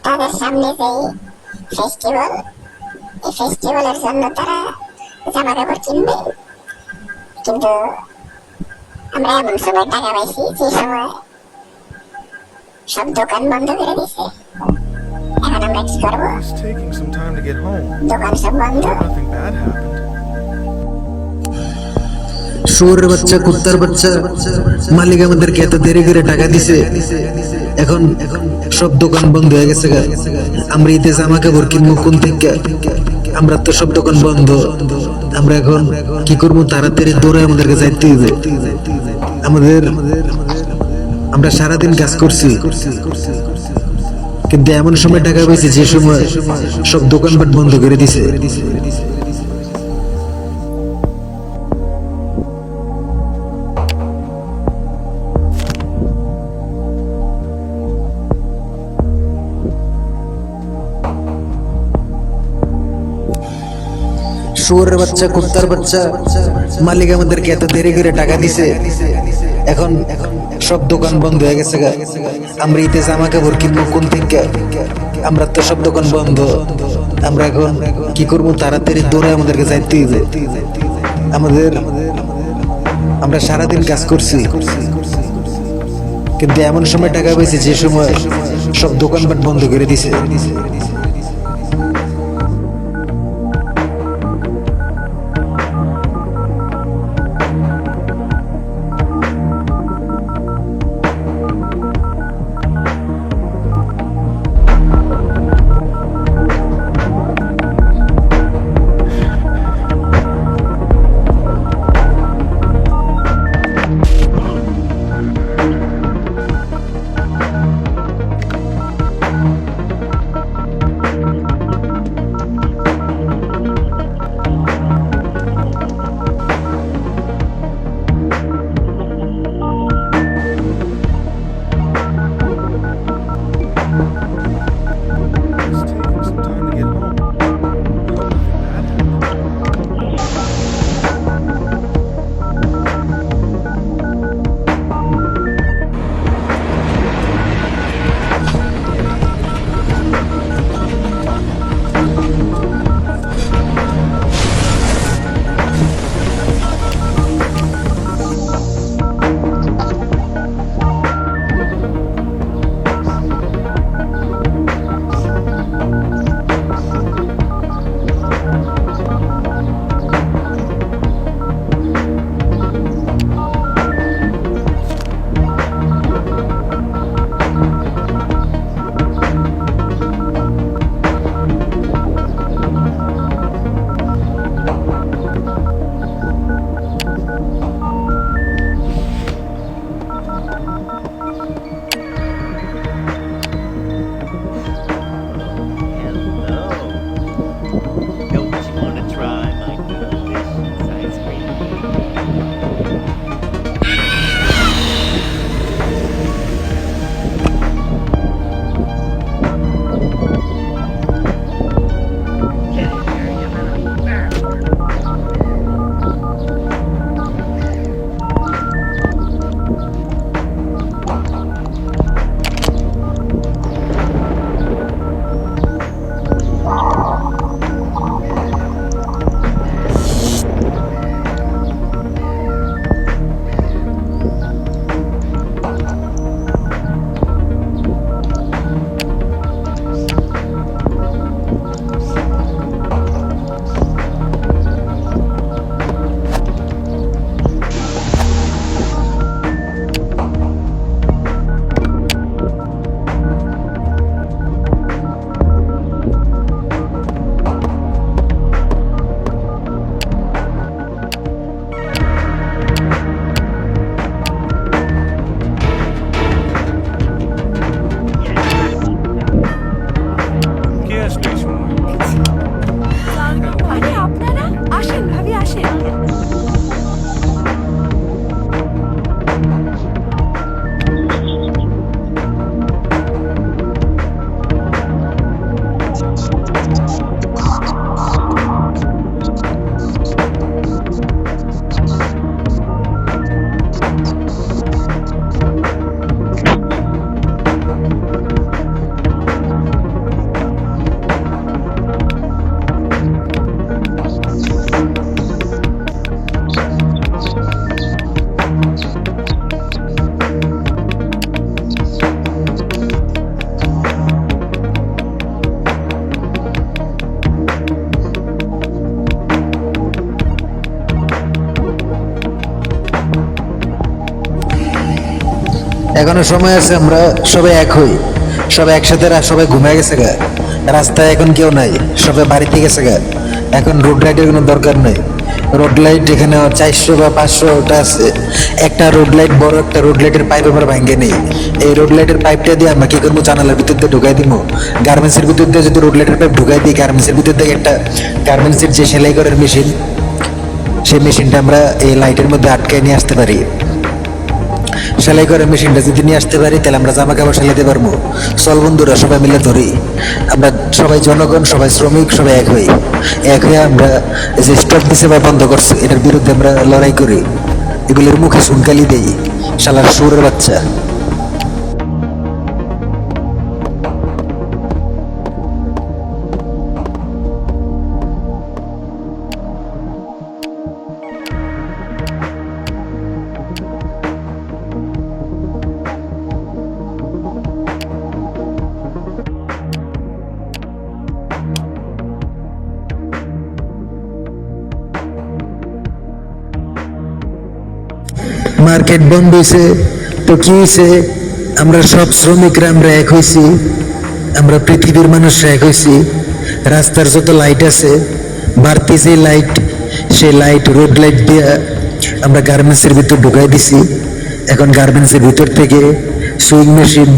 তাদের সামনে যেই ফেস্টিভ্যাল, এই ফেস্টিভ্যালের জন্য তারা জামা কাপড় কিনবে, কিন্তু আমরা এমন সময় টাকা পাইছি যে সময় সব দোকান বন্ধ করে দিছে। এখন আমরা কি করবো? It's taking some time to get home. দোকান সব বন্ধ। Hope nothing bad happened. শুয়োরের বাচ্চা, কুত্তার বাচ্চা, মালিক আমাদেরকে এত দেরি করে টাকা দিছে, এখন সব দোকান বন্ধ হয়ে গেছে। আমরা ঈদে জামা কাপড় কিনবো কোন থেকে? আমরা তো সব দোকান বন্ধ। আমরা এখন কি করবো? তাড়াতাড়ি দৌড়ে আমাদেরকে যাইতে হবে। আমরা সারাদিন কাজ করছি, কিন্তু এমন সময় টাকা পেয়েছি যে সময় সব দোকানপাট বন্ধ করে দিছে। শুয়োরের বাচ্চা, কুত্তার বাচ্চা, মালিক আমাদেরকে এত দেরি করে টাকা দিছে, এখন সব দোকান বন্ধ হয়ে গেছে। আমরা ঈদে জামা কাপড় কিনবো কোন থেকে? আমরা তো সব দোকান বন্ধ। আমরা এখন কি করবো? তাড়াতাড়ি দৌড়ে আমাদেরকে যাইতে হবে। আমরা সারাদিন কাজ করছি, কিন্তু এমন সময় টাকা পেয়েছি যে সময় সব দোকানপাট বন্ধ করে দিছে। এখনো সময় আছে, আমরা সবাই এক হই, সবাই একসাথে সবাই ঘুমায় গেছে গা, রাস্তায় এখন কেউ নাই, সবাই বাড়িতে গেছে গা। এখন রোড লাইটের কোনো দরকার নাই। রোড লাইট এখানে 400 বা 500টা আছে। একটা রোড লাইট, বড় একটা রোড লাইটের পাইপ আমরা ভাঙ্গে নেই। এই রোড লাইটের পাইপটা দিয়ে আমরা কি করবো, জানালার ভিতর দিয়ে ঢুকাই দিব। গার্মেন্টসের ভিতর দিয়ে যদি রোড লাইটের পাইপ ঢুকাই দিই, গার্মেন্টসের ভিতর থেকে একটা গার্মেন্টসের যে সেলাই করার মেশিন, সেই মেশিনটা আমরা এই লাইটের মধ্যে আটকায় নিয়ে আসতে পারি। সেলাই করার মেশিনটা যদি নিয়ে আসতে পারি, তাহলে আমরা জামা কাপড় সেলাইতে পারবো। চল বন্ধুরা, সবাই মিলে ধরি, আমরা সবাই জনগণ, সবাই শ্রমিক, সবাই এক হয়ে আমরা যে স্টক দিছে বা বন্ধ করছে, এটার বিরুদ্ধে আমরা লড়াই করি। এগুলোর মুখে সুনকালি দেই, শালার সুরের বাচ্চা। মার্কেট বন্ধ হয়েছে তো কি হয়েছে, আমরা সব শ্রমিকরা আমরা এক হয়েছি, আমরা পৃথিবীর মানুষরা এক হয়েছি। রাস্তার যত লাইট আছে, বাড়তি যে লাইট, সেই লাইট রোড লাইট দিয়ে আমরা গার্মেন্টসের ভিতর ঢুকাই দিছি। এখন গার্মেন্টসের ভিতর থেকে সুইং মেশিন,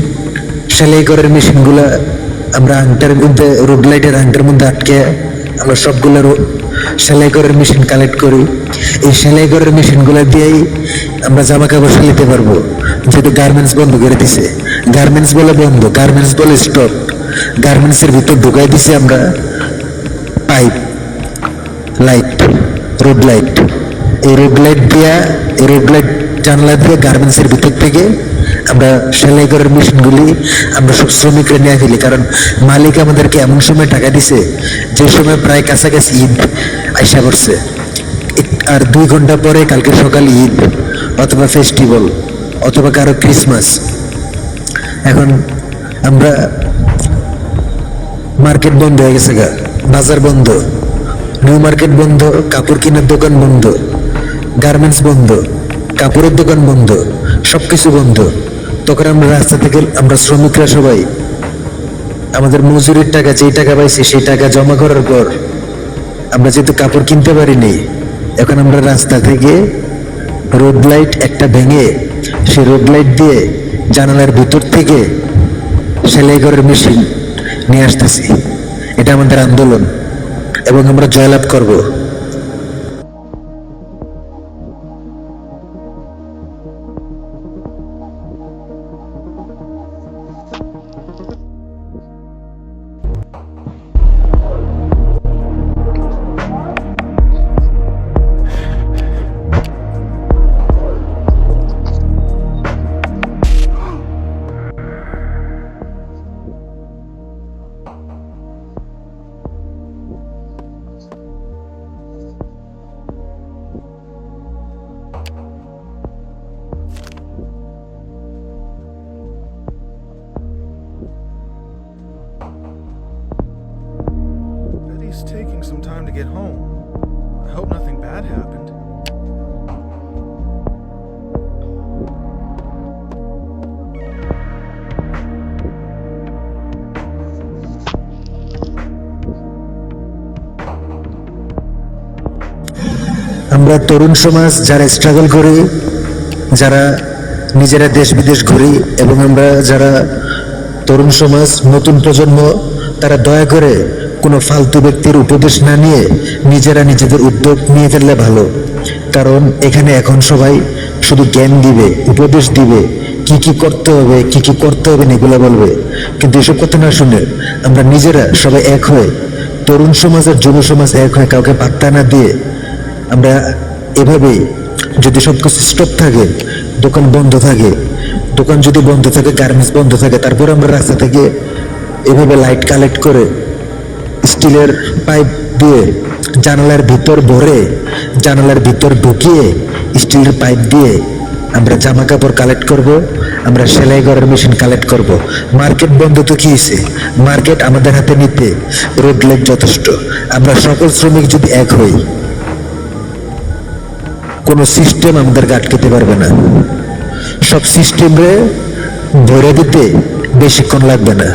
সেলাই করার মেশিনগুলা আমরা আংটার মধ্যে, রোড লাইটের আংটার মধ্যে আটকে আমরা সবগুলো সেলাই করার মেশিন কালেক্ট করি। এই সেলাই করার মেশিনগুলো দিয়েই আমরা জামা কাপড় সেলাইতে পারবো, যেহেতু গার্মেন্টস বন্ধ করে দিছে। গার্মেন্টস বলে বন্ধ, গার্মেন্টস বলে স্টপ। গার্মেন্টসের ভিতর ঢুকাই দিছি আমরা পাইপ, লাইট, রোড লাইট। এই রোড লাইট দিয়া, এই রোড লাইট জানলা দিয়ে গার্মেন্টসের ভিতর থেকে আমরা সেলাই করার মেশিনগুলি আমরা সব শ্রমিকরা নিয়ে ফেলি। কারণ মালিক আমাদেরকে এমন সময় টাকা দিছে, যে সময় প্রায় কাছাকাছি ঈদ আইসা করছে। আর 2 ঘন্টা পরে কালকে সকাল ঈদ অথবা ফেস্টিভ্যাল অথবা কারো ক্রিসমাস। এখন আমরা মার্কেট বন্ধ হয়ে গেছে গা, বাজার বন্ধ, নিউ মার্কেট বন্ধ, কাপড় কেনার দোকান বন্ধ, গার্মেন্টস বন্ধ, কাপড়ের দোকান বন্ধ, সবকিছু বন্ধ। তখন আমরা রাস্তা থেকে, আমরা শ্রমিকরা সবাই আমাদের মজুরির টাকা, যেই টাকা পাইছি সেই টাকা জমা করার পর আমরা যেহেতু কাপড় কিনতে পারিনি, এখন আমরা রাস্তা থেকে রোড লাইট একটা ভেঙে সেই রোড লাইট দিয়ে জানালার ভিতর থেকে সেলাই করার মেশিন নিয়ে আসতেছি। এটা আমাদের আন্দোলন এবং আমরা জয়লাভ করব। Betty's taking some time to get home. I hope nothing bad happened. আমরা তরুণ সমাজ যারা স্ট্রাগল করি, যারা নিজেরা দেশ বিদেশ ঘুরি, এবং আমরা যারা তরুণ সমাজ, নতুন প্রজন্ম, তারা দয়া করে কোনো ফালতু ব্যক্তির উপদেশ না নিয়ে নিজেরা নিজেদের উদ্যোগ নিয়ে ফেললে ভালো। কারণ এখানে এখন সবাই শুধু জ্ঞান দিবে, উপদেশ দিবে, কি কি করতে হবে, কি কি করতে হবে না এগুলো বলবে। কিন্তু এসব কথা না শুনে আমরা নিজেরা সবাই এক হয়ে, তরুণ সমাজ আর যুব সমাজ এক হয়ে, কাউকে পাত্তা না দিয়ে আমরা এভাবেই, যদি সব কিছু স্টপ থাকে, দোকান বন্ধ থাকে, দোকান যদি বন্ধ থাকে, গার্মেন্টস বন্ধ থাকে, তারপর আমরা রাস্তা থেকে এভাবে লাইট কালেক্ট করে স্টিলের পাইপ দিয়ে জানালার ভিতর ভরে, জানালার ভিতর ঢুকিয়ে স্টিলের পাইপ দিয়ে আমরা জামা কাপড় কালেক্ট করব, আমরা সেলাই করার মেশিন কালেক্ট করব। মার্কেট বন্ধ তো কি হয়েছে, মার্কেট আমাদের হাতে নিতে রোড লাইট যথেষ্ট। আমরা সকল শ্রমিক যদি এক হই, কোনো সিস্টেম আমাদেরকে আটকাতে পারবে না। সব সিস্টেমে ভরে দিতে বেশিক্ষণ লাগবে না।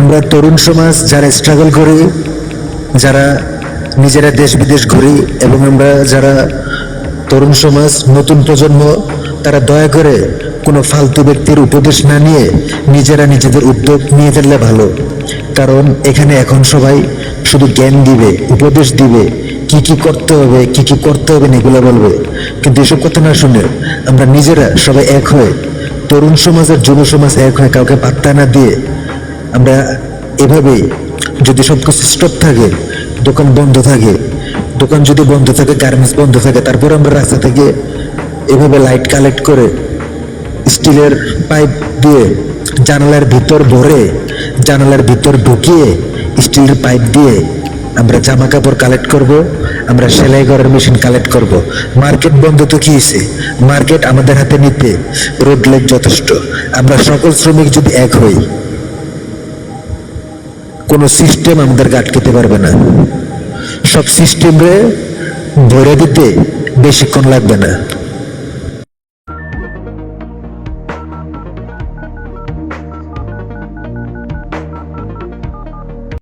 আমরা তরুণ সমাজ যারা স্ট্রাগল করি, যারা নিজেরা দেশ বিদেশ ঘুরি, এবং আমরা যারা তরুণ সমাজ নতুন প্রজন্ম, তারা দয়া করে কোনো ফালতু ব্যক্তির উপদেশ না নিয়ে নিজেরা নিজেদের উদ্যোগ নিয়ে ফেললে ভালো। কারণ এখানে এখন সবাই শুধু জ্ঞান দিবে, উপদেশ দিবে, কি কি করতে হবে কি কি করতে হবে না এগুলো বলবে, কিন্তু এসব কথা না শুনে আমরা নিজেরা সবাই এক হয়ে, তরুণ সমাজ আর যুব সমাজ এক হয়ে, কাউকে পাত্তা না দিয়ে আমরা এভাবেই, যদি সব কিছু স্টপ থাকে, দোকান বন্ধ থাকে, দোকান যদি বন্ধ থাকে, গার্মেন্টস বন্ধ থাকে, তারপর আমরা রাস্তা থেকে এভাবে লাইট কালেক্ট করে স্টিলের পাইপ দিয়ে জানালার ভিতর ভরে, জানালার ভিতর ঢুকিয়ে স্টিলের পাইপ দিয়ে আমরা জামা কাপড় কালেক্ট করব, আমরা সেলাই করার মেশিন কালেক্ট করব। মার্কেট বন্ধ তো কি হয়েছে, মার্কেট আমাদের হাতে নিতে রোড লাইট যথেষ্ট। আমরা সকল শ্রমিক যদি এক হই, কোনো সিস্টেম আমাদেরকে আটকাতে পারবে না। সব সিস্টেমে ভরে দিতে বেশিক্ষণ লাগবে না।